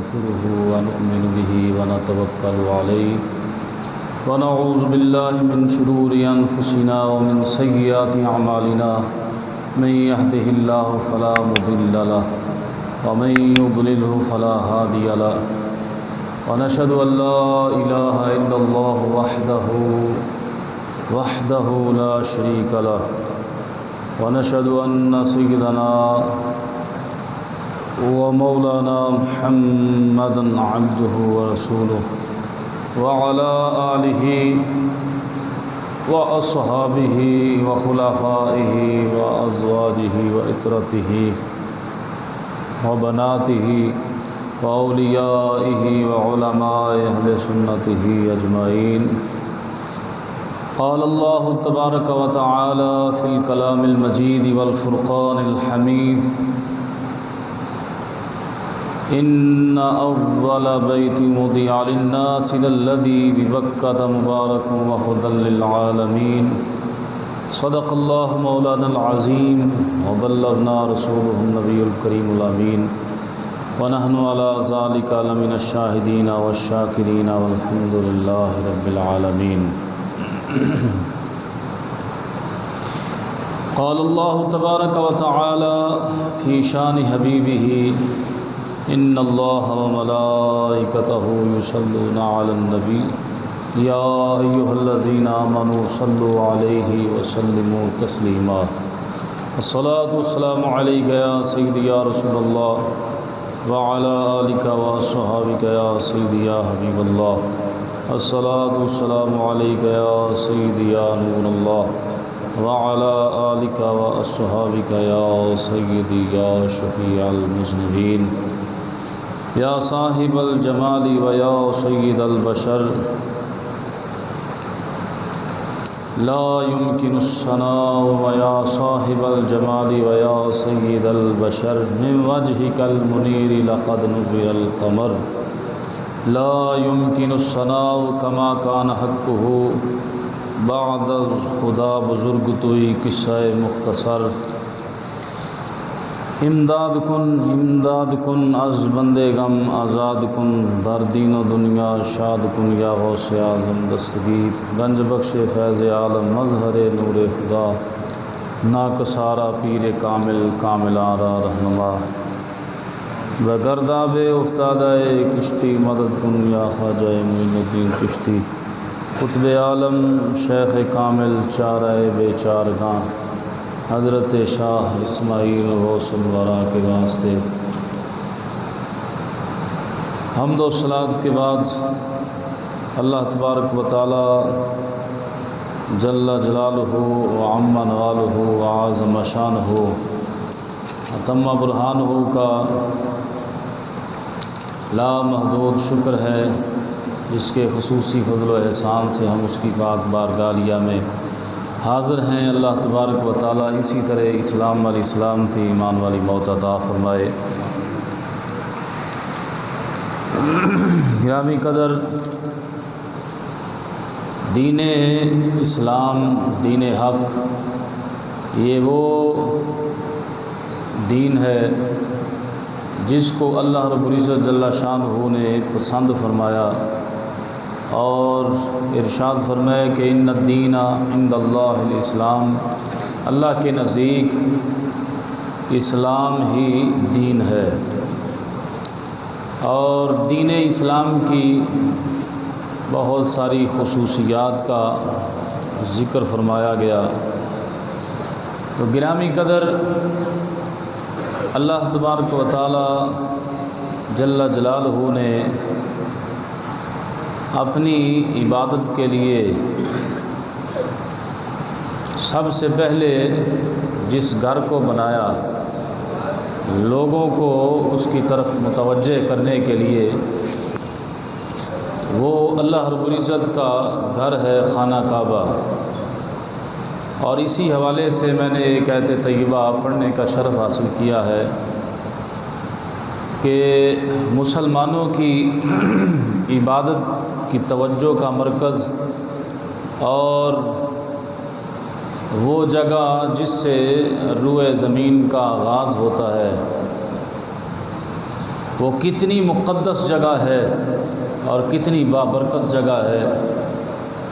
نستغفره ونؤمن به ونتوكل عليه ونعوذ بالله من شرور أنفسنا ومن سيئات أعمالنا من يهده الله فلا مضل له ومن يضلله فلا هادي له ونشهد أن لا إله إلا الله وحده لا شريك له ونشهد أن سيدنا ومولانا محمدا عبده ورسوله وعلى آله وأصحابه وخلفائه وأزواجه وإترته وبناته وأوليائه وعلماء أهل سنته أجمعين. قال الله تبارك وتعالى في الكلام المجيد والفرقان الحميد: إن أول بيت وضع للناس للذي ببكة مبارك وهدى للعالمين. صدق الله مولانا العظيم وبلغنا رسوله النبي الكريم الأمين ونحن على ذلك لمن الشاهدين والشاكرين والحمد لله رب العالمين. قال الله تبارك وتعالى في شان حبيبه: إن الله وملائكته يصلون على النبي يا أيها الذين آمنوا صلوا عليه وسلموا تسليما. الصلاة والسلام عليك يا سيدي يا رسول الله وعلى آلك وأصحابك يا سيدي يا حبيب الله. الصلاة والسلام عليك يا سيدي يا نور الله وعلى آلك وأصحابك يا سيدي يا شفيع المذنبين يا صاحب الجمال ويا سيد البشر. لا يمكن الثناء ويا صاحب الجمال ويا سيد البشر من وجهك المنير لقد نبئ القمر. لا يمكن الثناء كما كان حقه بعد خدا بزرگ توئی قصہ مختصر. امداد کن از بندے غم آزاد کن در دین و دنیا شاد کن یا غوث اعظم دستگیر. گنج بخش فیض عالم مظہر نور خدا ناکسارا پیر کامل کاملارا رہنما. بگرداب افتادہ کشتی مدد کن یا خواجہ معین الدین چشتی. قطب عالم شیخ کامل چارہ بے چارگاں حضرت شاہ اسماعیل غوث الورا کے واسطے حمد و صلات کے بعد اللہ تبارک و تعالی جل جلالہ وعم نوالہ وعظم شانہ وتم برہانہ کا لامحدود شکر ہے، جس کے خصوصی فضل و احسان سے ہم اس کی پاک بارگاہ میں حاضر ہیں. اللہ تبارک و تعالیٰ اسی طرح اسلام والی سلامتی ایمان والی موت عطا فرمائے. گرامی قدر، دین اسلام، دین حق، یہ وہ دین ہے جس کو اللہ رب العزت جل شانہ نے پسند فرمایا اور ارشاد فرمایا کہ ان الدین عند اللہ الاسلام، اللہ کے نزدیک اسلام ہی دین ہے. اور دین اسلام کی بہت ساری خصوصیات کا ذکر فرمایا گیا. تو گرامی قدر، اللہ تبارک و تعالی جل جلالہ نے اپنی عبادت کے لیے سب سے پہلے جس گھر کو بنایا، لوگوں کو اس کی طرف متوجہ کرنے کے لیے، وہ اللہ رب العزت کا گھر ہے خانہ کعبہ. اور اسی حوالے سے میں نے ایک آیت طیبہ پڑھنے کا شرف حاصل کیا ہے کہ مسلمانوں کی عبادت کی توجہ کا مرکز اور وہ جگہ جس سے روئے زمین کا آغاز ہوتا ہے، وہ کتنی مقدس جگہ ہے اور کتنی بابرکت جگہ ہے،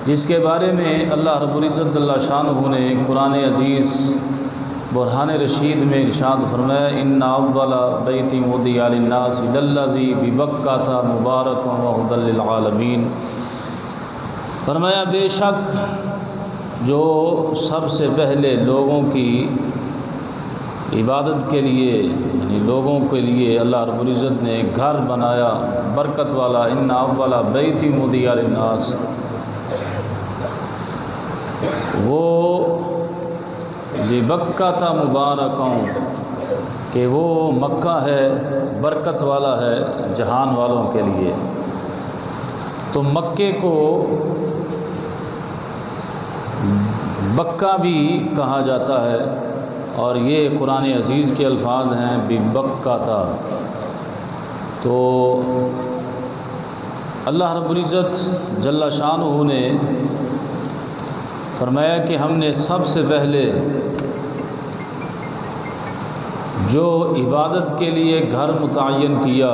جس کے بارے میں اللہ رب العزت جل شانہ نے قرآن عزیز برہان رشید میں ارشاد فرمایا ان اول بیت وضع للناس للذی ببکۃ مبارکا وہدی للعالمین۔ فرمایا بے شک جو سب سے پہلے لوگوں کی عبادت کے لیے یعنی لوگوں کے لیے اللہ رب العزت نے گھر بنایا برکت والا، ان اول بیت وضع للناس، وہ ببکۃ مبارکا کہ وہ مکہ ہے برکت والا ہے جہان والوں کے لیے۔ تو مکے کو بکہ بھی کہا جاتا ہے، اور یہ قرآن عزیز کے الفاظ ہیں ببکۃ۔ تو اللہ رب العزت جل شانہ نے فرمایا کہ ہم نے سب سے پہلے جو عبادت کے لیے گھر متعین کیا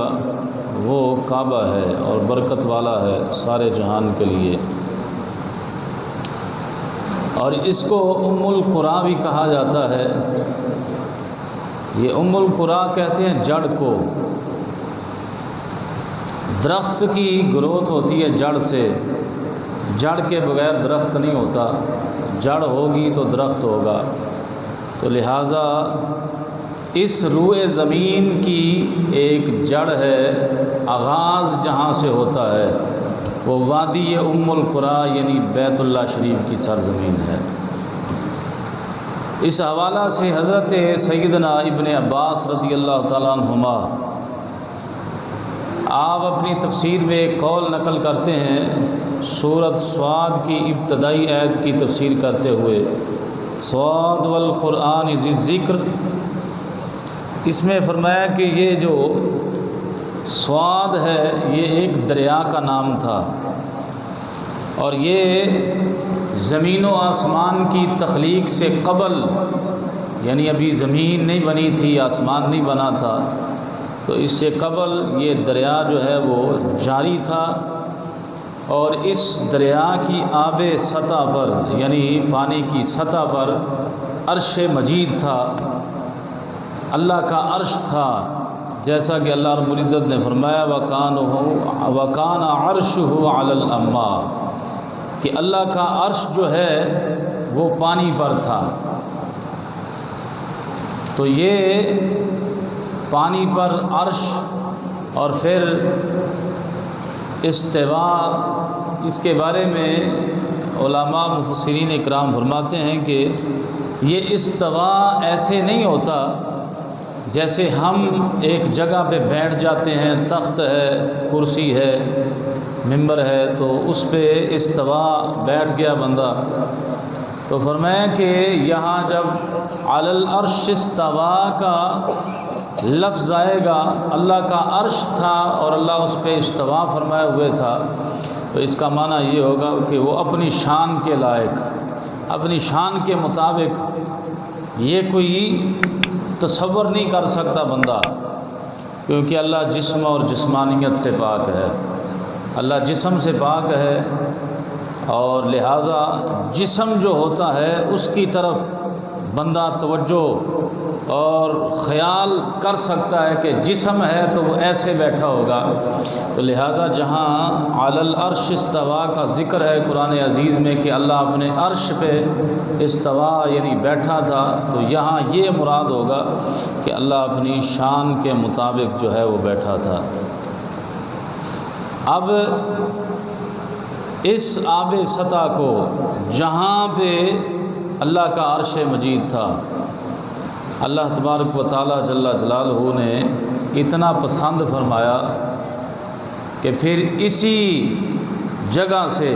وہ کعبہ ہے اور برکت والا ہے سارے جہان کے لیے، اور اس کو ام القریٰ بھی کہا جاتا ہے۔ یہ ام القریٰ کہتے ہیں جڑ کو، درخت کی گروتھ ہوتی ہے جڑ سے، جڑ کے بغیر درخت نہیں ہوتا، جڑ ہوگی تو درخت ہوگا۔ تو لہٰذا اس روئے زمین کی ایک جڑ ہے، آغاز جہاں سے ہوتا ہے وہ وادی ام القریٰ یعنی بیت اللہ شریف کی سرزمین ہے۔ اس حوالہ سے حضرت سیدنا ابن عباس رضی اللہ تعالیٰ عنہما آپ اپنی تفسیر میں ایک قول نقل کرتے ہیں، سورۃ صاد کی ابتدائی آیت کی تفسیر کرتے ہوئے، صاد والقرآن ذی الذکر، اس میں فرمایا کہ یہ جو صاد ہے یہ ایک دریا کا نام تھا، اور یہ زمین و آسمان کی تخلیق سے قبل، یعنی ابھی زمین نہیں بنی تھی، آسمان نہیں بنا تھا، تو اس سے قبل یہ دریا جو ہے وہ جاری تھا، اور اس دریا کی آب سطح پر یعنی پانی کی سطح پر عرش مجید تھا، اللہ کا عرش تھا، جیسا کہ اللہ رب العزت نے فرمایا وَكَانَ عَرْشُهُ عَلَى الْأَمَّا، کہ اللہ کا عرش جو ہے وہ پانی پر تھا۔ تو یہ پانی پر عرش اور پھر استوا، اس کے بارے میں علماء مفسرین اکرام فرماتے ہیں کہ یہ استوا ایسے نہیں ہوتا جیسے ہم ایک جگہ پہ بیٹھ جاتے ہیں، تخت ہے، کرسی ہے، ممبر ہے، تو اس پہ استوا بیٹھ گیا بندہ۔ تو فرمایا کہ یہاں جب علی العرش استوا کا لفظ آئے گا، اللہ کا عرش تھا اور اللہ اس پہ استوا فرمائے ہوئے تھا، تو اس کا معنی یہ ہوگا کہ وہ اپنی شان کے لائق، اپنی شان کے مطابق، یہ کوئی تصور نہیں کر سکتا بندہ، کیونکہ اللہ جسم اور جسمانیت سے پاک ہے، اللہ جسم سے پاک ہے، اور لہٰذا جسم جو ہوتا ہے اس کی طرف بندہ توجہ اور خیال کر سکتا ہے کہ جسم ہے تو وہ ایسے بیٹھا ہوگا۔ تو لہٰذا جہاں علی العرش استوا کا ذکر ہے قرآن عزیز میں کہ اللہ اپنے عرش پہ استوا یعنی بیٹھا تھا، تو یہاں یہ مراد ہوگا کہ اللہ اپنی شان کے مطابق جو ہے وہ بیٹھا تھا۔ اب اس آب سطح کو جہاں پہ اللہ کا عرش مجید تھا، اللہ تبارک و تعالیٰ جل جلالہ نے اتنا پسند فرمایا کہ پھر اسی جگہ سے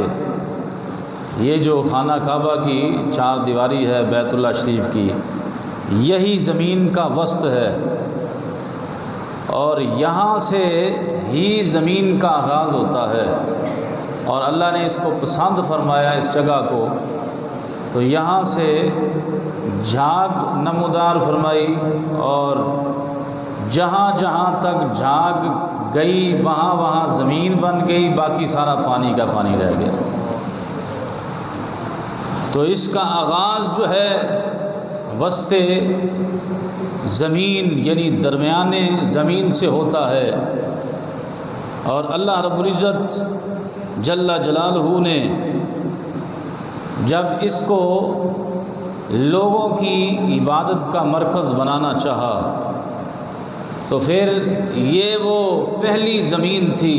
یہ جو خانہ کعبہ کی چار دیواری ہے بیت اللہ شریف کی، یہی زمین کا وسط ہے، اور یہاں سے ہی زمین کا آغاز ہوتا ہے، اور اللہ نے اس کو پسند فرمایا اس جگہ کو، تو یہاں سے جھاگ نمودار فرمائی اور جہاں جہاں تک جھاگ گئی وہاں وہاں زمین بن گئی، باقی سارا پانی کا پانی رہ گیا۔ تو اس کا آغاز جو ہے وسط زمین یعنی درمیانے زمین سے ہوتا ہے، اور اللہ رب العزت جل جلالہ نے جب اس کو لوگوں کی عبادت کا مرکز بنانا چاہا تو پھر یہ وہ پہلی زمین تھی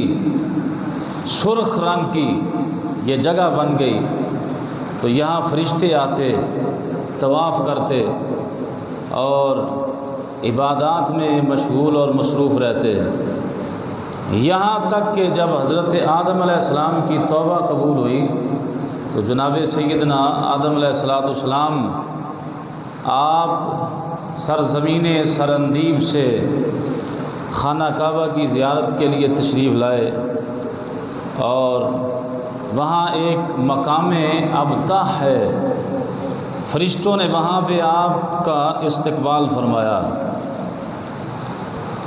سرخ رنگ کی، یہ جگہ بن گئی، تو یہاں فرشتے آتے، طواف کرتے اور عبادات میں مشغول اور مصروف رہتے، یہاں تک کہ جب حضرت آدم علیہ السلام کی توبہ قبول ہوئی تو جناب سیدنا آدم علیہ السلام آپ سرزمین سرندیب سے خانہ کعبہ کی زیارت کے لیے تشریف لائے، اور وہاں ایک مقام ابتح ہے، فرشتوں نے وہاں پہ آپ کا استقبال فرمایا۔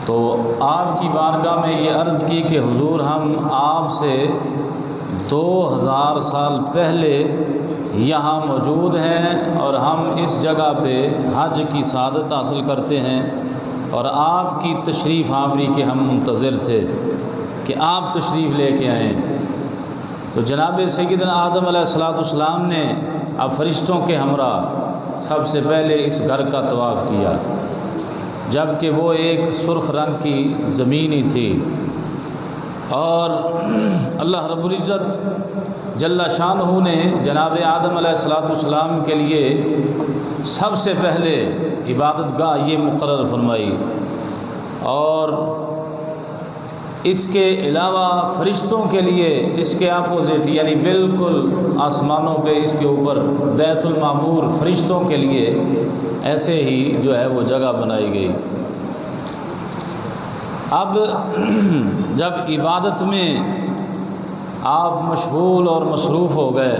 تو آپ کی بارگاہ میں یہ عرض کی کہ حضور ہم آپ سے 2000 سال پہلے یہاں موجود ہیں، اور ہم اس جگہ پہ حج کی سعادت حاصل کرتے ہیں، اور آپ کی تشریف آوری کے ہم منتظر تھے کہ آپ تشریف لے کے آئیں۔ تو جناب سیدنا آدم علیہ السلام نے اب فرشتوں کے ہمراہ سب سے پہلے اس گھر کا طواف کیا، جب کہ وہ ایک سرخ رنگ کی زمین ہی تھی، اور اللہ رب العزت جل شانہ نے جناب آدم علیہ السلام کے لیے سب سے پہلے عبادت گاہ یہ مقرر فرمائی، اور اس کے علاوہ فرشتوں کے لیے اس کے اپوزٹ یعنی بالکل آسمانوں پہ اس کے اوپر بیت المعمور فرشتوں کے لیے ایسے ہی جو ہے وہ جگہ بنائی گئی۔ اب جب عبادت میں آپ مشغول اور مصروف ہو گئے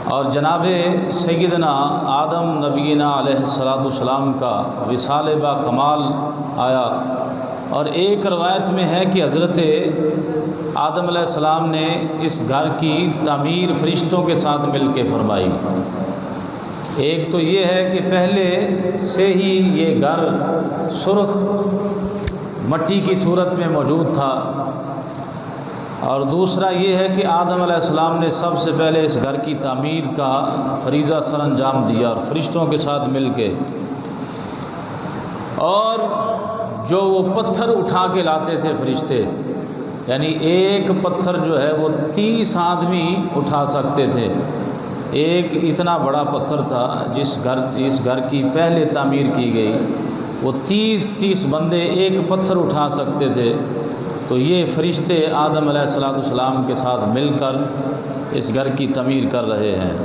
اور جناب سیدنا آدم نبینا علیہ السلام کا وصال با کمال آیا، اور ایک روایت میں ہے کہ حضرت آدم علیہ السلام نے اس گھر کی تعمیر فرشتوں کے ساتھ مل کے فرمائی۔ ایک تو یہ ہے کہ پہلے سے ہی یہ گھر سرخ مٹی کی صورت میں موجود تھا، اور دوسرا یہ ہے کہ آدم علیہ السلام نے سب سے پہلے اس گھر کی تعمیر کا فریضہ سر انجام دیا، اور فرشتوں کے ساتھ مل کے، اور جو وہ پتھر اٹھا کے لاتے تھے فرشتے، یعنی ایک پتھر جو ہے وہ 30 آدمی اٹھا سکتے تھے، ایک اتنا بڑا پتھر تھا اس گھر کی پہلے تعمیر کی گئی، وہ 30 بندے ایک پتھر اٹھا سکتے تھے۔ تو یہ فرشتے آدم علیہ السلام کے ساتھ مل کر اس گھر کی تعمیر کر رہے ہیں۔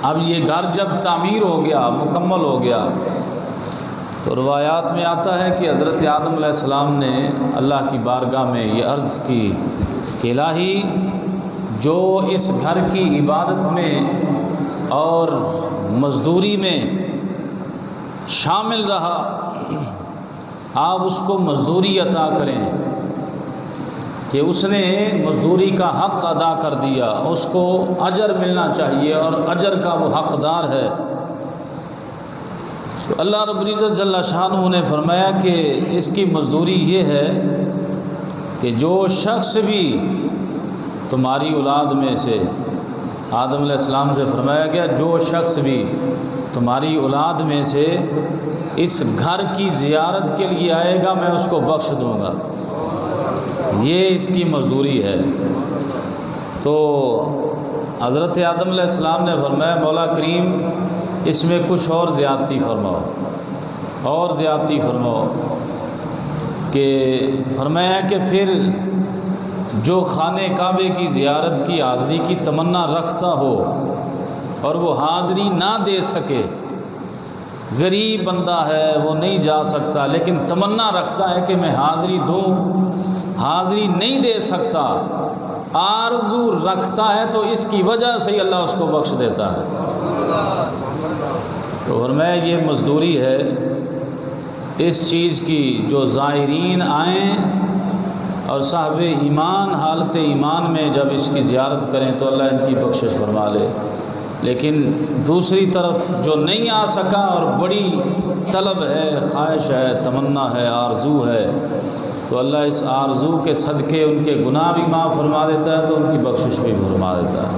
اب یہ گھر جب تعمیر ہو گیا، مکمل ہو گیا، تو روایات میں آتا ہے کہ حضرت آدم علیہ السلام نے اللہ کی بارگاہ میں یہ عرض کی کہ الہی، جو اس گھر کی عبادت میں اور مزدوری میں شامل رہا، آپ اس کو مزدوری عطا کریں، کہ اس نے مزدوری کا حق ادا کر دیا، اس کو اجر ملنا چاہیے اور اجر کا وہ حقدار ہے۔ تو اللہ رب العزت جل شانہ نے فرمایا کہ اس کی مزدوری یہ ہے کہ جو شخص بھی تمہاری اولاد میں سے، آدم علیہ السلام سے فرمایا گیا، جو شخص بھی تمہاری اولاد میں سے اس گھر کی زیارت کے لیے آئے گا میں اس کو بخش دوں گا، یہ اس کی مزدوری ہے۔ تو حضرت آدم علیہ السلام نے فرمایا مولا کریم اس میں کچھ اور زیادتی فرماؤ، کہ فرمایا کہ پھر جو خانہ کعبے کی زیارت کی حاضری کی تمنا رکھتا ہو اور وہ حاضری نہ دے سکے، غریب بندہ ہے وہ نہیں جا سکتا لیکن تمنا رکھتا ہے کہ میں حاضری دوں، حاضری نہیں دے سکتا، آرزو رکھتا ہے، تو اس کی وجہ سے ہی اللہ اس کو بخش دیتا ہے۔ تو فرمایا یہ مزدوری ہے اس چیز کی جو زائرین آئیں اور صاحب ایمان حالت ایمان میں جب اس کی زیارت کریں تو اللہ ان کی بخشش فرما لے، لیکن دوسری طرف جو نہیں آ سکا اور بڑی طلب ہے، خواہش ہے، تمنا ہے، آرزو ہے، تو اللہ اس آرزو کے صدقے ان کے گناہ بھی معاف فرما دیتا ہے تو ان کی بخشش بھی فرما دیتا ہے۔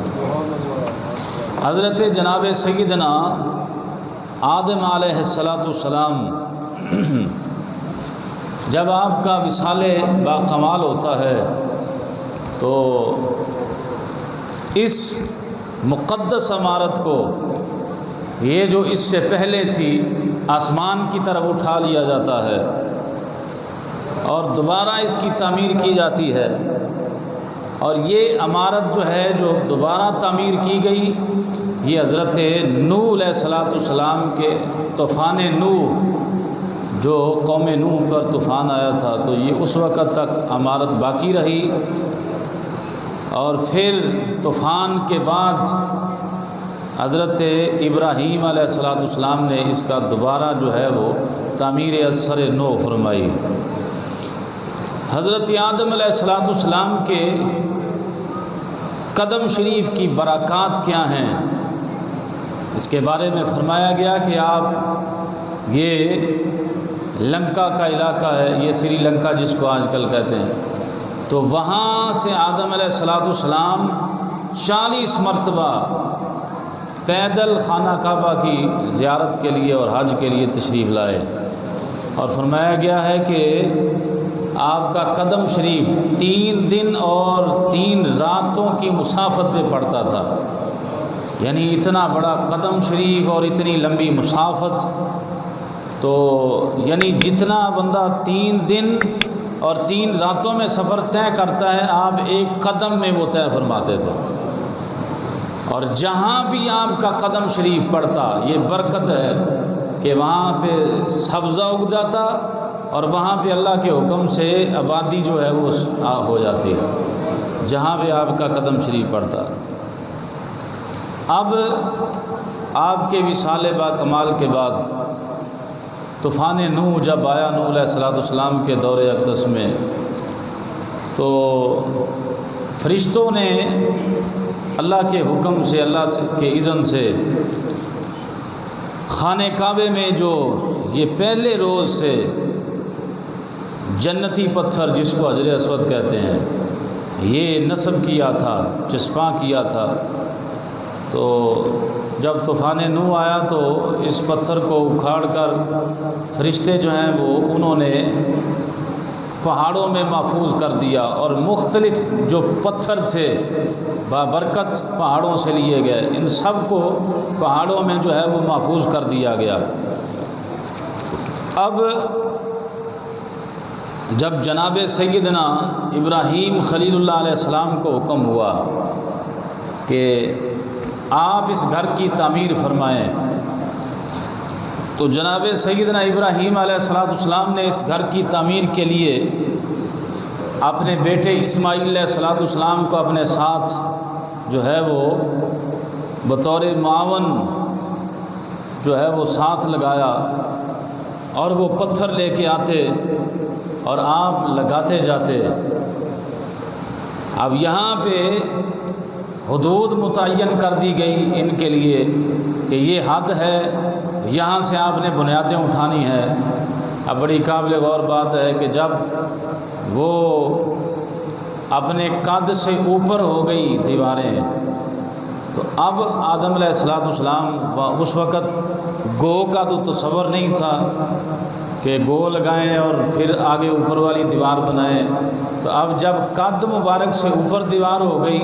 حضرت جناب سیدنا آدم علیہ السلام جب آپ کا وصال باکمال ہوتا ہے تو اس مقدس عمارت کو، یہ جو اس سے پہلے تھی، آسمان کی طرف اٹھا لیا جاتا ہے اور دوبارہ اس کی تعمیر کی جاتی ہے، اور یہ عمارت جو ہے جو دوبارہ تعمیر کی گئی، یہ حضرت نوح علیہ السلام کے طوفان نوح، جو قوم نوح پر طوفان آیا تھا تو یہ اس وقت تک عمارت باقی رہی، اور پھر طوفان کے بعد حضرت ابراہیم علیہ السلام نے اس کا دوبارہ جو ہے وہ تعمیر اثر نو فرمائی۔ حضرت آدم علیہ السلام کے قدم شریف کی برکات کیا ہیں، اس کے بارے میں فرمایا گیا کہ آپ یہ لنکا کا علاقہ ہے، یہ سری لنکا جس کو آج کل کہتے ہیں، تو وہاں سے آدم علیہ السلام 40 مرتبہ پیدل خانہ کعبہ کی زیارت کے لیے اور حج کے لیے تشریف لائے، اور فرمایا گیا ہے کہ آپ کا قدم شریف 3 دن اور 3 راتوں کی مسافت پہ پڑتا تھا، یعنی اتنا بڑا قدم شریف اور اتنی لمبی مسافت، تو یعنی جتنا بندہ 3 دن اور 3 راتوں میں سفر طے کرتا ہے، آپ ایک قدم میں وہ طے فرماتے تھے، اور جہاں بھی آپ کا قدم شریف پڑتا، یہ برکت ہے کہ وہاں پہ سبزہ اگ جاتا اور وہاں پہ اللہ کے حکم سے آبادی جو ہے وہ ہو جاتی ہے، جہاں بھی آپ کا قدم شریف پڑتا۔ اب آپ کے وصال باکمال کے بعد طوفان نوح جب آیا نوح علیہ السلام کے دور اقدس میں، تو فرشتوں نے اللہ کے حکم سے، اللہ کے اذن سے خانہ کعبے میں جو یہ پہلے روز سے جنتی پتھر جس کو حجر اسود کہتے ہیں، یہ نصب کیا تھا، چسپاں کیا تھا، تو جب طوفان نوح آیا تو اس پتھر کو اکھاڑ کر فرشتے جو ہیں وہ انہوں نے پہاڑوں میں محفوظ کر دیا، اور مختلف جو پتھر تھے بابرکت پہاڑوں سے لیے گئے، ان سب کو پہاڑوں میں جو ہے وہ محفوظ کر دیا گیا۔ اب جب جناب سیدنا ابراہیم خلیل اللہ علیہ السلام کو حکم ہوا کہ آپ اس گھر کی تعمیر فرمائیں، تو جناب سیدنا ابراہیم علیہ السلام نے اس گھر کی تعمیر کے لیے اپنے بیٹے اسماعیل علیہ السلام کو اپنے ساتھ جو ہے وہ بطور معاون جو ہے وہ ساتھ لگایا، اور وہ پتھر لے کے آتے اور آپ لگاتے جاتے۔ اب یہاں پہ حدود متعین کر دی گئی ان کے لیے کہ یہ حد ہے، یہاں سے آپ نے بنیادیں اٹھانی ہیں۔ اب بڑی قابل غور بات ہے کہ جب وہ اپنے قد سے اوپر ہو گئی دیواریں، تو اب آدم علیہ السلام اس وقت گو کا تو تصور نہیں تھا کہ گو لگائیں اور پھر آگے اوپر والی دیوار بنائیں، تو اب جب قد مبارک سے اوپر دیوار ہو گئی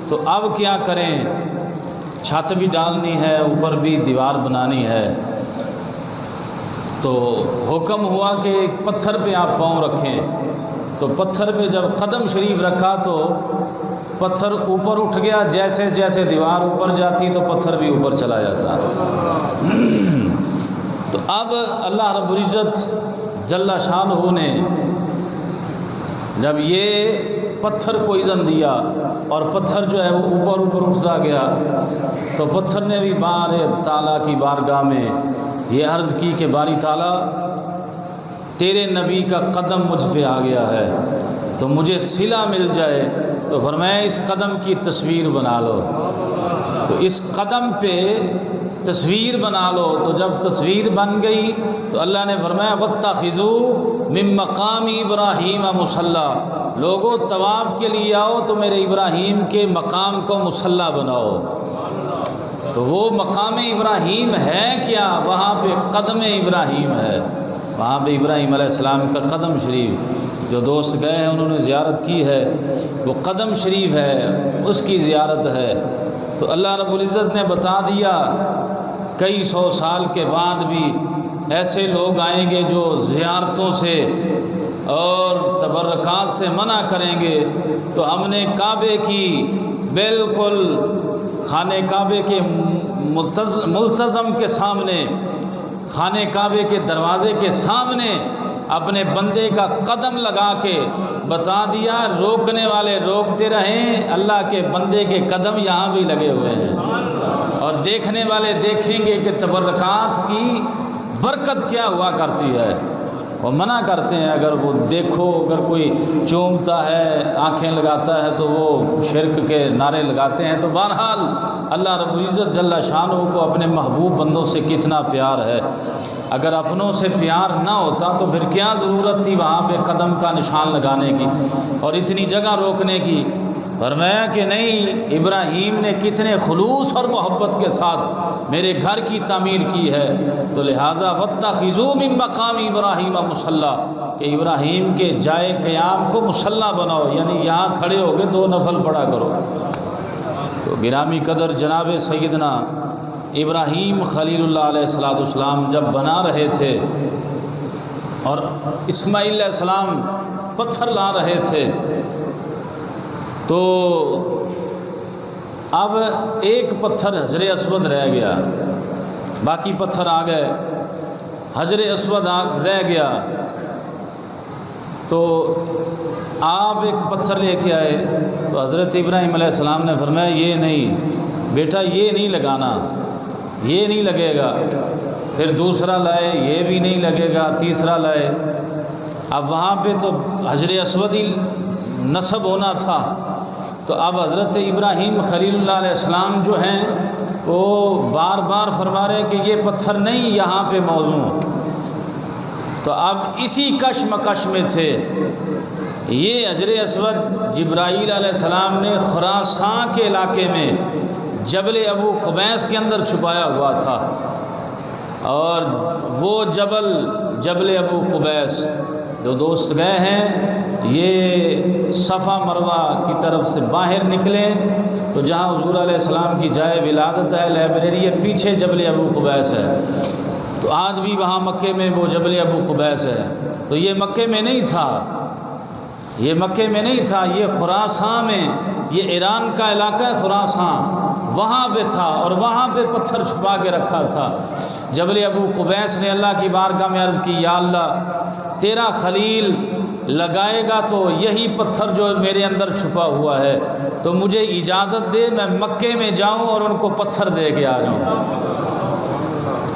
تو اب کیا کریں، چھت بھی ڈالنی ہے، اوپر بھی دیوار بنانی ہے، تو حکم ہوا کہ ایک پتھر پہ آپ پاؤں رکھیں۔ تو پتھر پہ جب قدم شریف رکھا تو پتھر اوپر اٹھ گیا، جیسے جیسے دیوار اوپر جاتی تو پتھر بھی اوپر چلا جاتا۔ تو اب اللہ رب العزت جل شانہ نے جب یہ پتھر کو اذن دیا اور پتھر جو ہے وہ اوپر اوپر اٹھتا گیا، تو پتھر نے بھی بار تعالیٰ کی بارگاہ میں یہ عرض کی کہ باری تعالیٰ تیرے نبی کا قدم مجھ پہ آ گیا ہے تو مجھے صلہ مل جائے، تو فرمایا اس قدم کی تصویر بنا لو۔ تو اس قدم پہ تصویر بنا لو، تو جب تصویر بن گئی تو اللہ نے فرمایا وَاتَّخِذُوا مِن مَّقَامِ إِبْرَاهِيمَ مُصَلًّى، لوگوں طواف کے لیے آؤ تو میرے ابراہیم کے مقام کو مصلی بناؤ۔ تو وہ مقام ابراہیم ہے کیا؟ وہاں پہ قدم ابراہیم ہے، وہاں پہ ابراہیم علیہ السلام کا قدم شریف، جو دوست گئے ہیں انہوں نے زیارت کی ہے، وہ قدم شریف ہے، اس کی زیارت ہے۔ تو اللہ رب العزت نے بتا دیا کئی سو سال کے بعد بھی ایسے لوگ آئیں گے جو زیارتوں سے اور تبرکات سے منع کریں گے، تو ہم نے کعبے کی بالکل خانہ کعبے کے ملتزم کے سامنے، خانہ کعبے کے دروازے کے سامنے اپنے بندے کا قدم لگا کے بتا دیا، روکنے والے روکتے رہیں، اللہ کے بندے کے قدم یہاں بھی لگے ہوئے ہیں، اور دیکھنے والے دیکھیں گے کہ تبرکات کی برکت کیا ہوا کرتی ہے۔ وہ منع کرتے ہیں اگر وہ دیکھو، اگر کوئی چومتا ہے، آنکھیں لگاتا ہے تو وہ شرک کے نعرے لگاتے ہیں۔ تو بہرحال اللہ رب العزت جل شانہ کو اپنے محبوب بندوں سے کتنا پیار ہے، اگر اپنوں سے پیار نہ ہوتا تو پھر کیا ضرورت تھی وہاں پہ قدم کا نشان لگانے کی اور اتنی جگہ روکنے کی۔ فرمایا کہ نہیں، ابراہیم نے کتنے خلوص اور محبت کے ساتھ میرے گھر کی تعمیر کی ہے، تو لہٰذا وَاتَّخِذُوا مِن مَّقَامِ إِبْرَاهِيمَ مُصَلًّى، کہ ابراہیم کے جائے قیام کو مصلی بناؤ، یعنی یہاں کھڑے ہو کے 2 نفل پڑھا کرو۔ تو گرامی قدر جناب سیدنا ابراہیم خلیل اللہ علیہ السلام جب بنا رہے تھے اور اسماعیل علیہ السلام پتھر لا رہے تھے، تو اب ایک پتھر حجر اسود رہ گیا، باقی پتھر آ گئے، حجر اسود رہ گیا۔ تو آپ ایک پتھر لے کے آئے، تو حضرت ابراہیم علیہ السلام نے فرمایا یہ نہیں بیٹا، یہ نہیں لگانا، یہ نہیں لگے گا۔ پھر دوسرا لائے، یہ بھی نہیں لگے گا، تیسرا لائے۔ اب وہاں پہ تو حجر اسود ہی نصب ہونا تھا، تو اب حضرت ابراہیم خلیل اللہ علیہ السلام جو ہیں وہ بار بار فرما رہے ہیں کہ یہ پتھر نہیں یہاں پہ موضوع۔ تو اب اسی کشمکش میں تھے۔ یہ حجر اسود جبرائیل علیہ السلام نے خراسان کے علاقے میں جبل ابو قبیس کے اندر چھپایا ہوا تھا، اور وہ جبل ابو قبیس جو دوست گئے ہیں، یہ صفا مروہ کی طرف سے باہر نکلیں تو جہاں حضور علیہ السلام کی جائے ولادت ہے، لائبریری ہے، پیچھے جبل ابو قبیس ہے۔ تو آج بھی وہاں مکے میں وہ جبل ابو قبیس ہے۔ تو یہ مکے میں نہیں تھا، یہ مکے میں نہیں تھا، یہ خراسان میں، یہ ایران کا علاقہ ہے خراسان، وہاں پہ تھا، اور وہاں پہ پتھر چھپا کے رکھا تھا۔ جبل ابو قبیس نے اللہ کی بارگاہ میں عرض کی، یا اللہ تیرا خلیل لگائے گا تو یہی پتھر جو میرے اندر چھپا ہوا ہے، تو مجھے اجازت دے میں مکے میں جاؤں اور ان کو پتھر دے کے آ جاؤں۔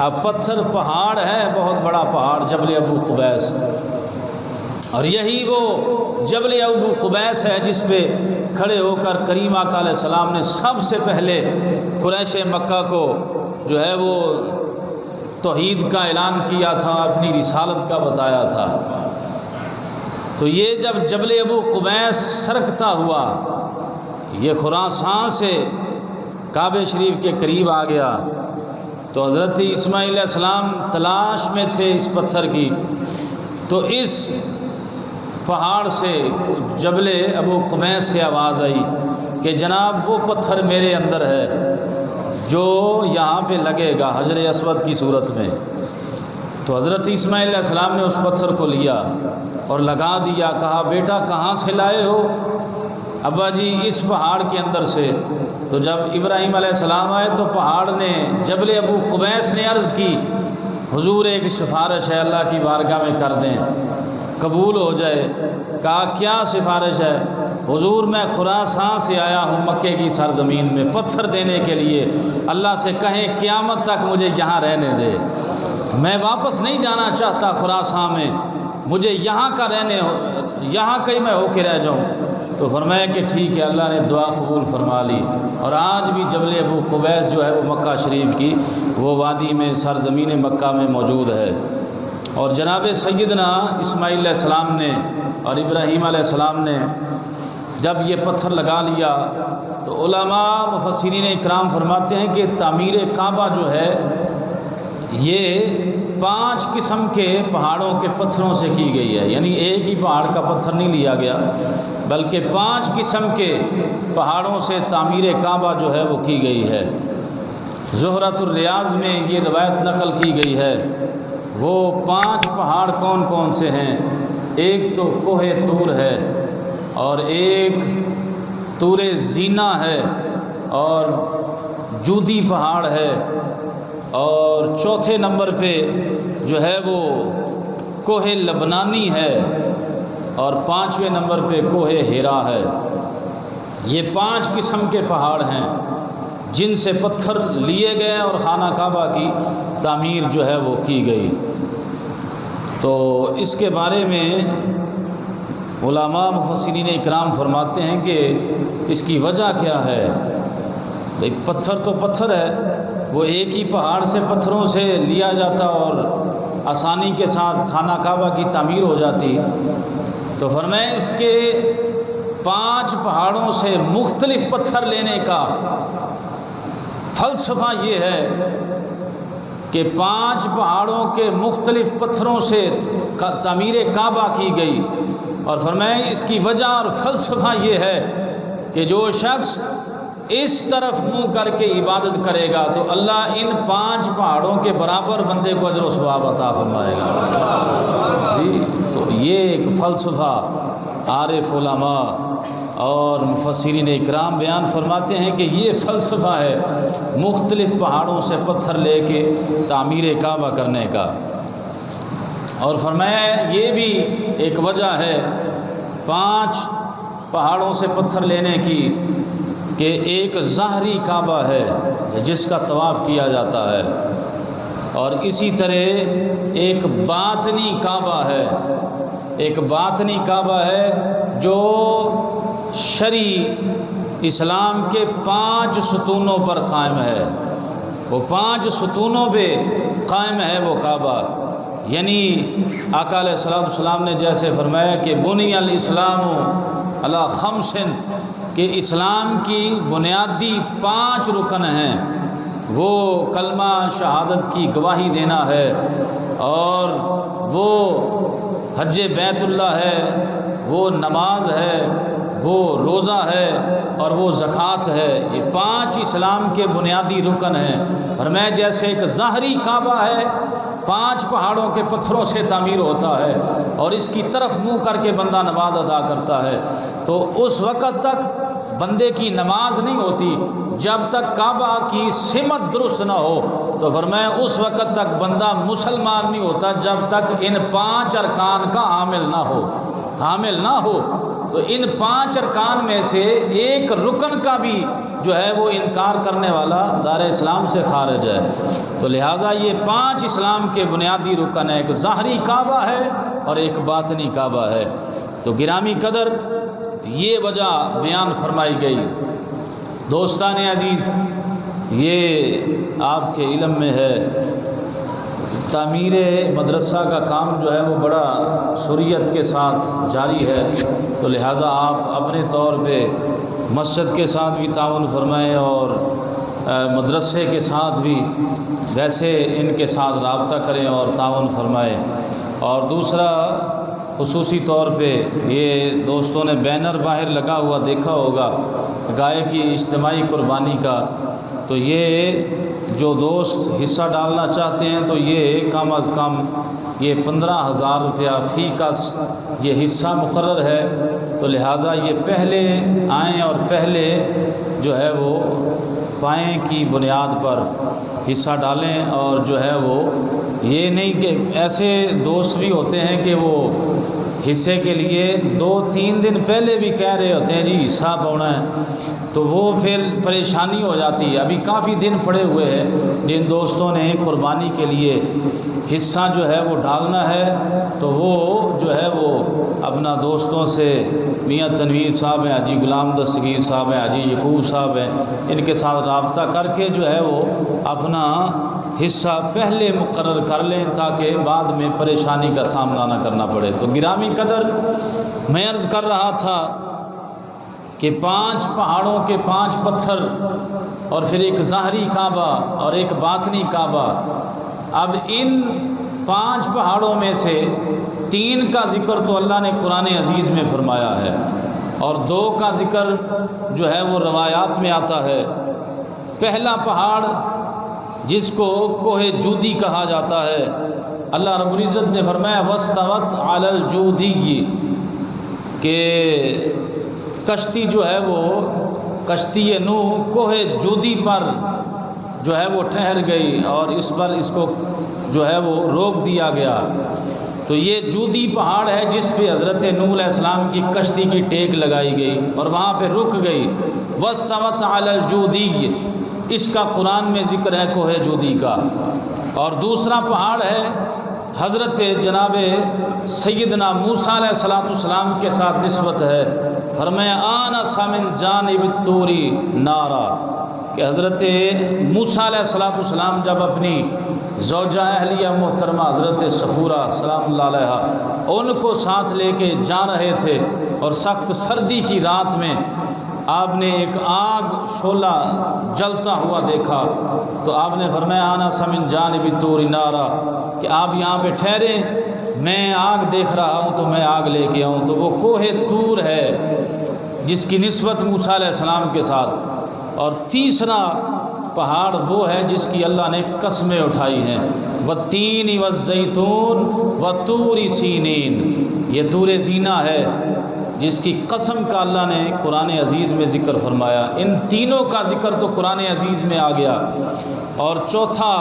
اب پتھر پہاڑ ہے، بہت بڑا پہاڑ جبل ابو قبیس، اور یہی وہ جبل ابو قبیس ہے جس پہ کھڑے ہو کر کریم آقا علیہ السلام نے سب سے پہلے قریش مکہ کو جو ہے وہ توحید کا اعلان کیا تھا، اپنی رسالت کا بتایا تھا۔ تو یہ جب جبل ابو قبیس سرکتا ہوا، یہ خراسان سے کعبہ شریف کے قریب آ گیا، تو حضرت اسماعیل علیہ السلام تلاش میں تھے اس پتھر کی۔ تو اس پہاڑ سے جبل ابو قبیس سے آواز آئی کہ جناب وہ پتھر میرے اندر ہے جو یہاں پہ لگے گا حجر اسود کی صورت میں۔ تو حضرت اسماعیل علیہ السلام نے اس پتھر کو لیا اور لگا دیا، کہا بیٹا کہاں سے لائے ہو؟ ابا جی اس پہاڑ کے اندر سے۔ تو جب ابراہیم علیہ السلام آئے تو پہاڑ نے، جبل ابو قبیس نے عرض کی، حضور ایک سفارش ہے، اللہ کی بارگاہ میں کر دیں، قبول ہو جائے۔ کہا کیا سفارش ہے؟ حضور میں خراسان سے آیا ہوں مکے کی سرزمین میں پتھر دینے کے لیے، اللہ سے کہیں قیامت تک مجھے یہاں رہنے دے، میں واپس نہیں جانا چاہتا خراسان میں، مجھے یہاں کا یہاں کہیں میں ہو کے رہ جاؤں۔ تو فرمایا کہ ٹھیک ہے، اللہ نے دعا قبول فرما لی۔ اور آج بھی جبل ابو قبیس جو ہے وہ مکہ شریف کی وہ وادی میں سرزمین مکہ میں موجود ہے۔ اور جناب سیدنا اسماعیل علیہ السلام نے اور ابراہیم علیہ السلام نے جب یہ پتھر لگا لیا تو علماء مفسرین اکرام فرماتے ہیں کہ تعمیر کعبہ جو ہے یہ 5 قسم کے پہاڑوں کے پتھروں سے کی گئی ہے، یعنی ایک ہی پہاڑ کا پتھر نہیں لیا گیا بلکہ 5 قسم کے پہاڑوں سے تعمیر کعبہ جو ہے وہ کی گئی ہے۔ زہرۃ الریاض میں یہ روایت نقل کی گئی ہے۔ وہ 5 پہاڑ کون کون سے ہیں؟ ایک تو کوہ طور ہے، اور ایک طور زینہ ہے، اور جودی پہاڑ ہے، اور چوتھے نمبر پہ جو ہے وہ کوہ لبنانی ہے، اور 5ویں نمبر پہ کوہ ہیرا ہے۔ یہ 5 قسم کے پہاڑ ہیں جن سے پتھر لیے گئے اور خانہ کعبہ کی تعمیر جو ہے وہ کی گئی۔ تو اس کے بارے میں علماء مفسرین اکرام فرماتے ہیں کہ اس کی وجہ کیا ہے۔ ایک پتھر تو پتھر ہے، وہ ایک ہی پہاڑ سے پتھروں سے لیا جاتا اور آسانی کے ساتھ خانہ کعبہ کی تعمیر ہو جاتی۔ تو فرمایا اس کے 5 پہاڑوں سے مختلف پتھر لینے کا فلسفہ یہ ہے کہ 5 پہاڑوں کے مختلف پتھروں سے تعمیر کعبہ کی گئی، اور فرمایا اس کی وجہ اور فلسفہ یہ ہے کہ جو شخص اس طرف منہ کر کے عبادت کرے گا تو اللہ ان 5 پہاڑوں کے برابر بندے کو اجر و ثواب عطا فرمائے گا۔ جی تو یہ ایک فلسفہ عارف علماء اور مفسرین اکرام بیان فرماتے ہیں کہ یہ فلسفہ ہے مختلف پہاڑوں سے پتھر لے کے تعمیر کعبہ کرنے کا۔ اور فرمایا یہ بھی ایک وجہ ہے 5 پہاڑوں سے پتھر لینے کی کہ ایک ظاہری کعبہ ہے جس کا طواف کیا جاتا ہے، اور اسی طرح ایک باطنی کعبہ ہے، ایک باطنی کعبہ ہے جو شرعی اسلام کے 5 ستونوں پر قائم ہے۔ وہ 5 ستونوں پہ قائم ہے وہ کعبہ، یعنی آقا علیہ الصلوۃ والسلام نے جیسے فرمایا کہ بنی الاسلام علی 5، کہ اسلام کی بنیادی 5 رکن ہیں۔ وہ کلمہ شہادت کی گواہی دینا ہے، اور وہ حج بیت اللہ ہے، وہ نماز ہے، وہ روزہ ہے، اور وہ زکوٰۃ ہے۔ یہ 5 اسلام کے بنیادی رکن ہیں۔ اور میں جیسے ایک ظاہری کعبہ ہے 5 پہاڑوں کے پتھروں سے تعمیر ہوتا ہے، اور اس کی طرف منہ کر کے بندہ نماز ادا کرتا ہے، تو اس وقت تک بندے کی نماز نہیں ہوتی جب تک کعبہ کی سمت درست نہ ہو۔ تو فرمایا اس وقت تک بندہ مسلمان نہیں ہوتا جب تک ان 5 ارکان کا حامل نہ ہو۔ تو ان 5 ارکان میں سے ایک رکن کا بھی جو ہے وہ انکار کرنے والا دار اسلام سے خارج ہے۔ تو لہٰذا یہ 5 اسلام کے بنیادی رکن ہیں، ایک ظاہری کعبہ ہے اور ایک باطنی کعبہ ہے۔ تو گرامی قدر یہ وجہ بیان فرمائی گئی۔ دوستان عزیز، یہ آپ کے علم میں ہے تعمیر مدرسہ کا کام جو ہے وہ بڑا سریت کے ساتھ جاری ہے، تو لہٰذا آپ اپنے طور پہ مسجد کے ساتھ بھی تعاون فرمائیں اور مدرسے کے ساتھ بھی ویسے ان کے ساتھ رابطہ کریں اور تعاون فرمائیں۔ اور دوسرا خصوصی طور پہ یہ دوستوں نے بینر باہر لگا ہوا دیکھا ہوگا گائے کی اجتماعی قربانی کا، تو یہ جو دوست حصہ ڈالنا چاہتے ہیں تو یہ کم از کم یہ 15,000 روپیہ فی کس یہ حصہ مقرر ہے۔ تو لہٰذا یہ پہلے آئیں اور پہلے جو ہے وہ پائیں کی بنیاد پر حصہ ڈالیں، اور جو ہے وہ یہ نہیں کہ ایسے دوست بھی ہوتے ہیں کہ وہ حصے کے لیے 2-3 دن پہلے بھی کہہ رہے ہوتے ہیں جی حصہ پاؤنا ہے، تو وہ پھر پریشانی ہو جاتی ہے۔ ابھی کافی دن پڑے ہوئے ہیں جن دوستوں نے قربانی کے لیے حصہ جو ہے وہ ڈالنا ہے تو وہ جو ہے وہ اپنا دوستوں سے میاں تنویر صاحب ہیں، حاجی غلام دستگیر صاحب ہیں، حاجی یعقوب صاحب ہیں، ان کے ساتھ رابطہ کر کے جو ہے وہ اپنا حصہ پہلے مقرر کر لیں تاکہ بعد میں پریشانی کا سامنا نہ کرنا پڑے۔ تو گرامی قدر، میں عرض کر رہا تھا کہ 5 پہاڑوں کے 5 پتھر اور پھر ایک ظاہری کعبہ اور ایک باطنی کعبہ۔ اب ان 5 پہاڑوں میں سے 3 کا ذکر تو اللہ نے قرآن عزیز میں فرمایا ہے اور 2 کا ذکر جو ہے وہ روایات میں آتا ہے۔ پہلا پہاڑ جس کو کوہ جودی کہا جاتا ہے، اللہ رب العزت نے فرمایا وَاسْتَوَتْ عَلَى الْجُودِيِّ، کہ کشتی جو ہے وہ کشتی نوح کوہ جودی پر جو ہے وہ ٹھہر گئی اور اس پر اس کو جو ہے وہ روک دیا گیا۔ تو یہ جودی پہاڑ ہے جس پہ حضرت نوح علیہ السلام کی کشتی کی ٹیک لگائی گئی اور وہاں پہ رک گئی۔ وَاسْتَوَتْ عَلَى الْجُودِيِّ، اس کا قرآن میں ذکر ہے کوہ جودی کا۔ اور دوسرا پہاڑ ہے حضرت جناب سیدنا موسیٰ علیہ السلام کے ساتھ نسبت ہے، فرمایا آنَسَ مِن جانب الطور نارا، کہ حضرت موسیٰ علیہ السلام جب اپنی زوجہ اہلیہ محترمہ حضرت صفورہ سلام اللہ علیہ ان کو ساتھ لے کے جا رہے تھے اور سخت سردی کی رات میں آپ نے ایک آگ شعلہ جلتا ہوا دیکھا تو آپ نے فرمایا آنَسَ مِن جانب الطور نارا، کہ آپ یہاں پہ ٹھہریں، میں آگ دیکھ رہا ہوں تو میں آگ لے کے آؤں۔ تو وہ کوہ طور ہے جس کی نسبت موسیٰ علیہ السلام کے ساتھ۔ اور تیسرا پہاڑ وہ ہے جس کی اللہ نے قسمیں اٹھائی ہیں، وَالتِّینِ وَالزَّیتُونِ وَطُورِ سِینِین، یہ طور سینا ہے جس کی قسم کا اللہ نے قرآن عزیز میں ذکر فرمایا۔ ان تینوں کا ذکر تو قرآن عزیز میں آ گیا۔ اور چوتھا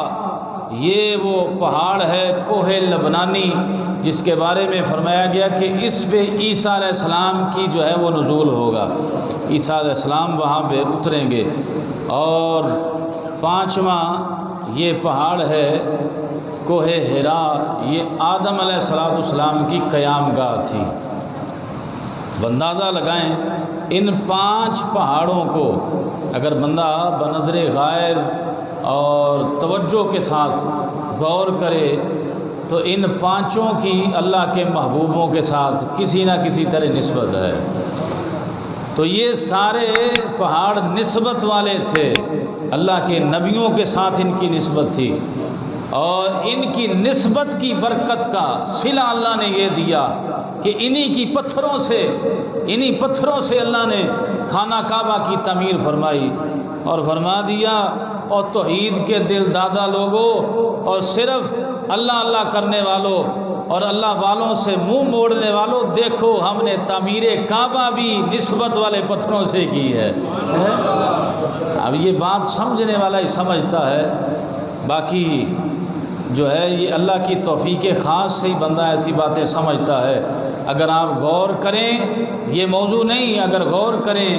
یہ وہ پہاڑ ہے کوہ لبنانی جس کے بارے میں فرمایا گیا کہ اس پہ عیسیٰ علیہ السلام کی جو ہے وہ نزول ہوگا، عیسیٰ علیہ السلام وہاں پہ اتریں گے۔ اور 5واں یہ پہاڑ ہے کوہ حرا، یہ آدم علیہ السلام کی قیام گاہ تھی۔ اندازہ لگائیں ان 5 پہاڑوں کو اگر بندہ بنظر غائر اور توجہ کے ساتھ غور کرے تو ان 5 کی اللہ کے محبوبوں کے ساتھ کسی نہ کسی طرح نسبت ہے۔ تو یہ سارے پہاڑ نسبت والے تھے، اللہ کے نبیوں کے ساتھ ان کی نسبت تھی اور ان کی نسبت کی برکت کا صلہ اللہ نے یہ دیا کہ انہی پتھروں سے اللہ نے خانہ کعبہ کی تعمیر فرمائی اور فرما دیا اور توحید کے دل دادا لوگوں اور صرف اللہ اللہ کرنے والوں اور اللہ والوں سے منہ موڑنے والوں، دیکھو ہم نے تعمیر کعبہ بھی نسبت والے پتھروں سے کی ہے۔ اب یہ بات سمجھنے والا ہی سمجھتا ہے، باقی جو ہے یہ اللہ کی توفیق خاص سے ہی بندہ ایسی باتیں سمجھتا ہے۔ اگر آپ غور کریں، یہ موضوع نہیں، اگر غور کریں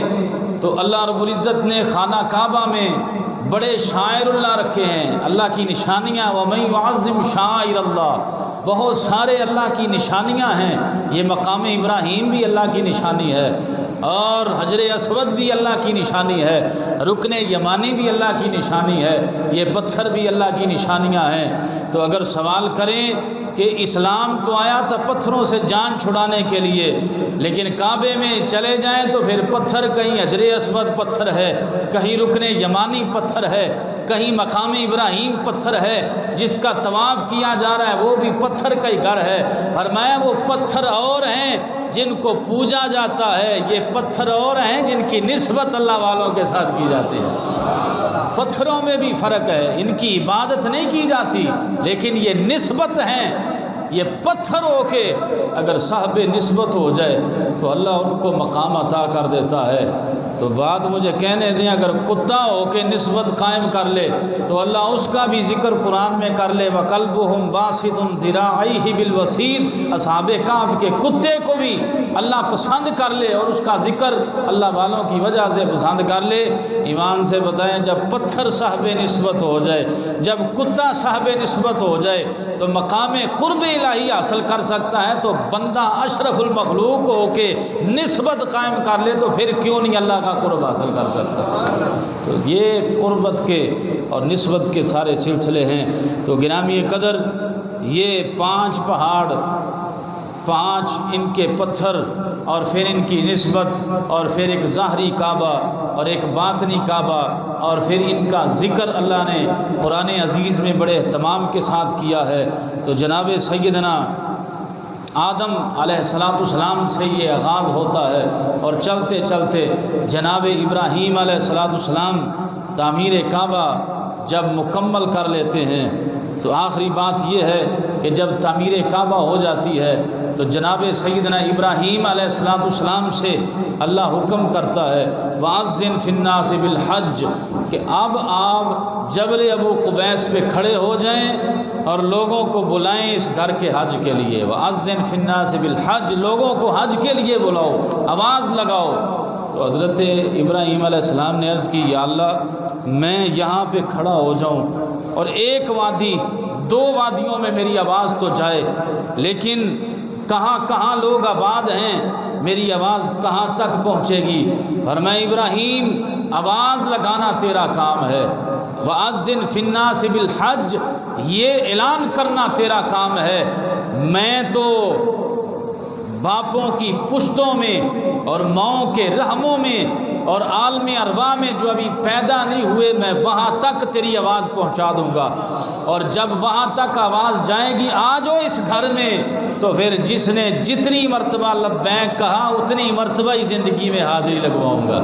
تو اللہ رب العزت نے خانہ کعبہ میں بڑے شاعر اللہ رکھے ہیں، اللہ کی نشانیاں، وَمَن يُعَظِّمْ شَعَائِرَ اللَّهِ، بہت سارے اللہ کی نشانیاں ہیں۔ یہ مقام ابراہیم بھی اللہ کی نشانی ہے اور حجر اسود بھی اللہ کی نشانی ہے، رکن یمانی بھی اللہ کی نشانی ہے، یہ پتھر بھی اللہ کی نشانیاں ہیں۔ تو اگر سوال کریں کہ اسلام تو آیا تھا پتھروں سے جان چھڑانے کے لیے، لیکن کعبے میں چلے جائیں تو پھر پتھر، کہیں حجر اسود پتھر ہے، کہیں رکن یمانی پتھر ہے، کہیں مقام ابراہیم پتھر ہے، جس کا طواف کیا جا رہا ہے وہ بھی پتھر کا ہی گھر ہے۔ فرمایا وہ پتھر اور ہیں جن کو پوجا جاتا ہے، یہ پتھر اور ہیں جن کی نسبت اللہ والوں کے ساتھ کی جاتی ہے۔ پتھروں میں بھی فرق ہے، ان کی عبادت نہیں کی جاتی لیکن یہ نسبت ہیں۔ یہ پتھر ہو کے اگر صاحب نسبت ہو جائے تو اللہ ان کو مقام عطا کر دیتا ہے۔ تو بات مجھے کہنے دیں، اگر کتا ہو کے نسبت قائم کر لے تو اللہ اس کا بھی ذکر قرآن میں کر لے، وَقَلْبُهُمْ بَاسِطٌ ذِرَاعَيْهِ بِالْوَسِيدِ، اصحاب کہف کے کتے کو بھی اللہ پسند کر لے اور اس کا ذکر اللہ والوں کی وجہ سے پسند کر لے۔ ایمان سے بتائیں، جب پتھر صاحب نسبت ہو جائے، جب کتا صاحب نسبت ہو جائے تو مقام قرب الہی حاصل کر سکتا ہے، تو بندہ اشرف المخلوق ہو کے نسبت قائم کر لے تو پھر کیوں نہیں اللہ کا قرب حاصل کر سکتا؟ تو یہ قربت کے اور نسبت کے سارے سلسلے ہیں۔ تو گرامی قدر، یہ 5 پہاڑ، 5 ان کے پتھر، اور پھر ان کی نسبت، اور پھر ایک ظاہری کعبہ اور ایک باطنی کعبہ، اور پھر ان کا ذکر اللہ نے قرآن عزیز میں بڑے اہتمام کے ساتھ کیا ہے۔ تو جناب سیدنا آدم علیہ السلام سے یہ آغاز ہوتا ہے، اور چلتے چلتے جناب ابراہیم علیہ السلام تعمیر کعبہ جب مکمل کر لیتے ہیں تو آخری بات یہ ہے کہ جب تعمیر کعبہ ہو جاتی ہے تو جناب سیدنا ابراہیم علیہ السلام سے اللہ حکم کرتا ہے، وَأَذِّن فِي النَّاسِ بِالْحَجِّ، کہ اب آپ جبل ابو قبیس پہ کھڑے ہو جائیں اور لوگوں کو بلائیں اس گھر کے حج کے لیے۔ وَأَذِّن فِي النَّاسِ بِالْحَجِّ، لوگوں کو حج کے لیے بلاؤ، آواز لگاؤ۔ تو حضرت ابراہیم علیہ السلام نے عرض کی، یا اللہ میں یہاں پہ کھڑا ہو جاؤں اور ایک وادی 2 وادیوں میں میری آواز تو جائے، لیکن کہاں کہاں لوگ آباد ہیں، میری آواز کہاں تک پہنچے گی؟ فرمایا ابراہیم آواز لگانا تیرا کام ہے، وَأَذِّن فِي النَّاسِ بِالْحَجِّ، یہ اعلان کرنا تیرا کام ہے۔ میں تو باپوں کی پشتوں میں اور ماؤں کے رحموں میں اور عالم ارواح میں جو ابھی پیدا نہیں ہوئے، میں وہاں تک تیری آواز پہنچا دوں گا، اور جب وہاں تک آواز جائے گی آ جاؤ اس گھر میں، تو پھر جس نے جتنی مرتبہ لبیک کہا اتنی مرتبہ ہی زندگی میں حاضری لگواؤں گا۔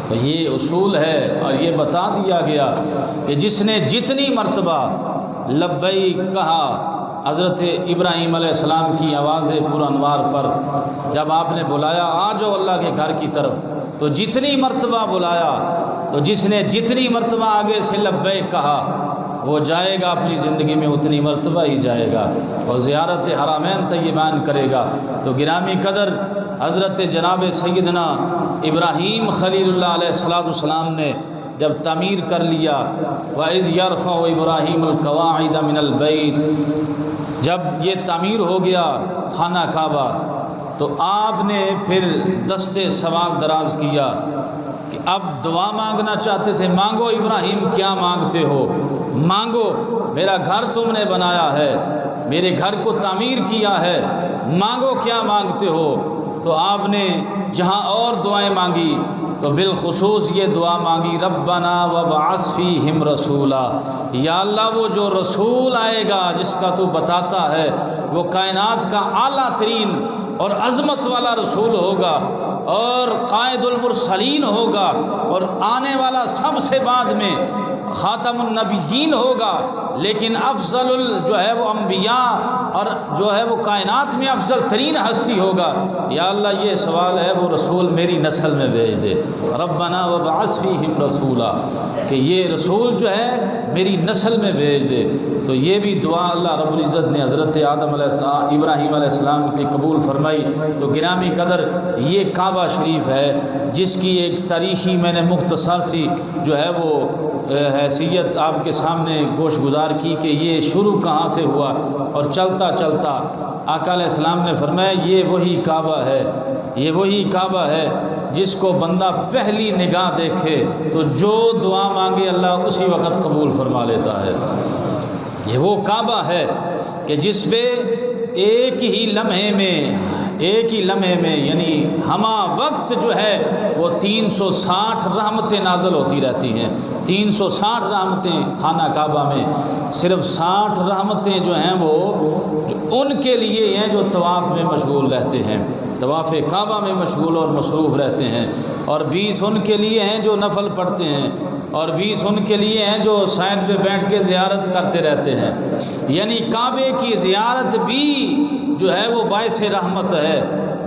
تو یہ اصول ہے، اور یہ بتا دیا گیا کہ جس نے جتنی مرتبہ لبیک کہا، حضرت ابراہیم علیہ السلام کی آواز پر انوار پر جب آپ نے بلایا آ جاؤ اللہ کے گھر کی طرف، تو جتنی مرتبہ بلایا، تو جس نے جتنی مرتبہ آگے سے لبیک کہا وہ جائے گا، اپنی زندگی میں اتنی مرتبہ ہی جائے گا اور زیارت حرمین طیبین کرے گا۔ تو گرامی قدر، حضرت جناب سیدنا ابراہیم خلیل اللہ علیہ السلام نے جب تعمیر کر لیا، وَإِذْ يَرْفَعُ إِبْرَاهِيمُ الْقَوَاعِدَ مِنَ الْبَيْتِ، جب یہ تعمیر ہو گیا خانہ کعبہ، تو آپ نے پھر دستے سوال دراز کیا کہ اب دعا مانگنا چاہتے تھے، مانگو ابراہیم کیا مانگتے ہو، مانگو، میرا گھر تم نے بنایا ہے، میرے گھر کو تعمیر کیا ہے، مانگو کیا مانگتے ہو۔ تو آپ نے جہاں اور دعائیں مانگی تو بالخصوص یہ دعا مانگی، ربنا وابعث فیہم رسولا، یا اللہ وہ جو رسول آئے گا جس کا تو بتاتا ہے وہ کائنات کا اعلیٰ ترین اور عظمت والا رسول ہوگا اور قائد المرسلین ہوگا اور آنے والا سب سے بعد میں خاتم النبیین ہوگا، لیکن افضل جو ہے وہ انبیاء اور جو ہے وہ کائنات میں افضل ترین ہستی ہوگا۔ یا اللہ یہ سوال ہے وہ رسول میری نسل میں بھیج دے، ربنا وابعث فیہم رسولا، کہ یہ رسول جو ہے میری نسل میں بھیج دے۔ تو یہ بھی دعا اللہ رب العزت نے حضرت آدم علیہ السلام ابراہیم علیہ السلام کی قبول فرمائی۔ تو گرامی قدر، یہ کعبہ شریف ہے جس کی ایک تاریخی میں نے مختصر سی جو ہے وہ حیثیت آپ کے سامنے گوش گزار کی کہ یہ شروع کہاں سے ہوا، اور چلتا چلتا آقا علیہ السلام نے فرمایا یہ وہی کعبہ ہے، یہ وہی کعبہ ہے جس کو بندہ پہلی نگاہ دیکھے تو جو دعا مانگے اللہ اسی وقت قبول فرما لیتا ہے۔ یہ وہ کعبہ ہے کہ جس پہ ایک ہی لمحے میں یعنی ہمہ وقت جو ہے وہ 360 رحمتیں نازل ہوتی رہتی ہیں۔ 360 رحمتیں خانہ کعبہ میں، صرف 60 رحمتیں جو ہیں وہ ان کے لیے ہیں جو طواف میں مشغول رہتے ہیں، طواف کعبہ میں مشغول اور مصروف رہتے ہیں، اور 20 ان کے لیے ہیں جو نفل پڑھتے ہیں، اور 20 ان کے لیے ہیں جو سائڈ پہ بیٹھ کے زیارت کرتے رہتے ہیں۔ یعنی کعبے کی زیارت بھی جو ہے وہ باعث رحمت ہے،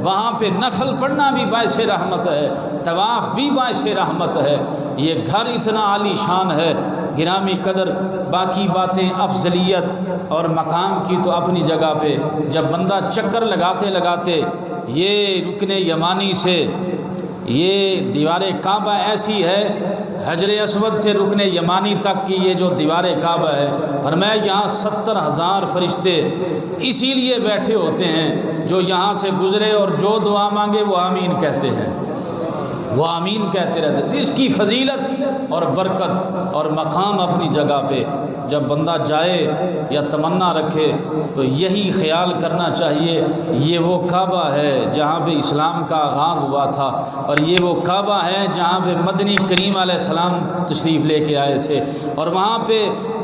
وہاں پہ نفل پڑھنا بھی باعث رحمت ہے، طواف بھی باعث رحمت ہے۔ یہ گھر اتنا عالی شان ہے، گرامی قدر، باقی باتیں افضلیت اور مقام کی تو اپنی جگہ پہ، جب بندہ چکر لگاتے لگاتے یہ رکن یمانی سے یہ دیوار کعبہ ایسی ہے، حجر اسود سے رکن یمانی تک کی یہ جو دیوار کعبہ ہے، اور میں یہاں 70,000 فرشتے اسی لیے بیٹھے ہوتے ہیں جو یہاں سے گزرے اور جو دعا مانگے وہ آمین کہتے ہیں، وہ آمین کہتے رہتے ہیں۔ اس کی فضیلت اور برکت اور مقام اپنی جگہ پہ، جب بندہ جائے یا تمنا رکھے تو یہی خیال کرنا چاہیے یہ وہ کعبہ ہے جہاں پہ اسلام کا آغاز ہوا تھا، اور یہ وہ کعبہ ہے جہاں پہ مدنی کریم علیہ السلام تشریف لے کے آئے تھے، اور وہاں پہ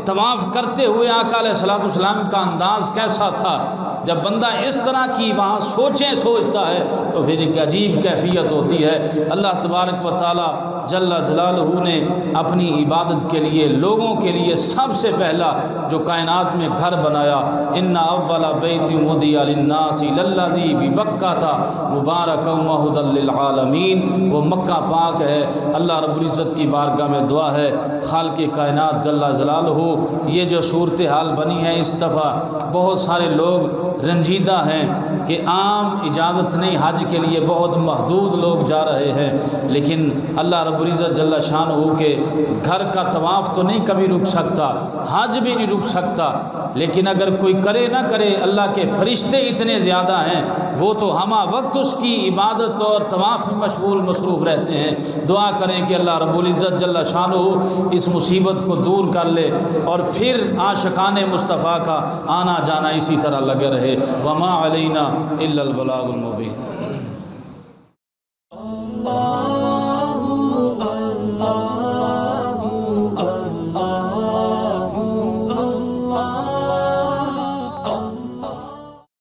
طواف کرتے ہوئے آقا علیہ السلام کا انداز کیسا تھا۔ جب بندہ اس طرح کی وہاں سوچیں سوچتا ہے تو پھر ایک عجیب کیفیت ہوتی ہے۔ اللہ تبارک و تعالی جل جلالہ نے اپنی عبادت کے لیے لوگوں کے لیے سب سے پہلا جو کائنات میں گھر بنایا، ان اول بیت وضع للناس للذی ببکہ مبارکا وہدی للعالمین، وہ مکہ پاک ہے۔ اللہ رب العزت کی بارگاہ میں دعا ہے، خالق کائنات جل جلالہ، یہ جو صورتحال بنی ہے اس دفعہ بہت سارے لوگ رنجیدہ ہیں کہ عام اجازت نہیں، حج کے لیے بہت محدود لوگ جا رہے ہیں، لیکن اللہ رب العزت جل شانہ کے گھر کا طواف تو نہیں کبھی رک سکتا، حج بھی نہیں رک سکتا، لیکن اگر کوئی کرے نہ کرے، اللہ کے فرشتے اتنے زیادہ ہیں وہ تو ہمہ وقت اس کی عبادت اور طواف میں مشغول مصروف رہتے ہیں۔ دعا کریں کہ اللہ رب العزت جل شانہ اس مصیبت کو دور کر لے اور پھر عاشقان مصطفیٰ کا آنا جانا اسی طرح لگے رہے۔ وما علینا الا البلاغ المبین۔